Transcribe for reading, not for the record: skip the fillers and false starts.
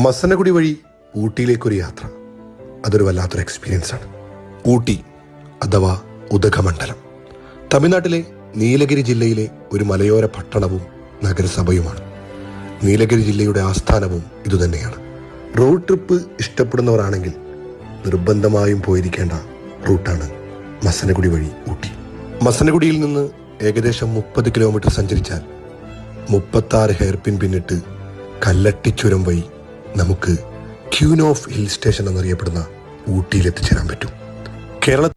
മസനഗുഡി വഴി ഊട്ടിയിലേക്കൊരു യാത്ര, അതൊരു വല്ലാത്തൊരു എക്സ്പീരിയൻസ് ആണ്. ഊട്ടി അഥവാ ഉദകമണ്ഡലം തമിഴ്നാട്ടിലെ നീലഗിരി ജില്ലയിലെ ഒരു മലയോര പട്ടണവും നഗരസഭയുമാണ്. നീലഗിരി ജില്ലയുടെ ആസ്ഥാനവും ഇതുതന്നെയാണ്. റോഡ് ട്രിപ്പ് ഇഷ്ടപ്പെടുന്നവരാണെങ്കിൽ നിർബന്ധമായും പോയിരിക്കേണ്ട റൂട്ടാണ് മസനഗുഡി വഴി ഊട്ടി. മസനഗുഡിയിൽ നിന്ന് ഏകദേശം 30 കിലോമീറ്റർ സഞ്ചരിച്ചാൽ 36 ഹെയർപിൻ പിന്നിട്ട് കല്ലട്ടിച്ചുരം വഴി നമുക്ക് ക്യൂൻ ഓഫ് ഹിൽ സ്റ്റേഷൻ എന്നറിയപ്പെടുന്ന ഊട്ടിയിൽ എത്തിച്ചേരാൻ പറ്റും. കേരളത്തിൽ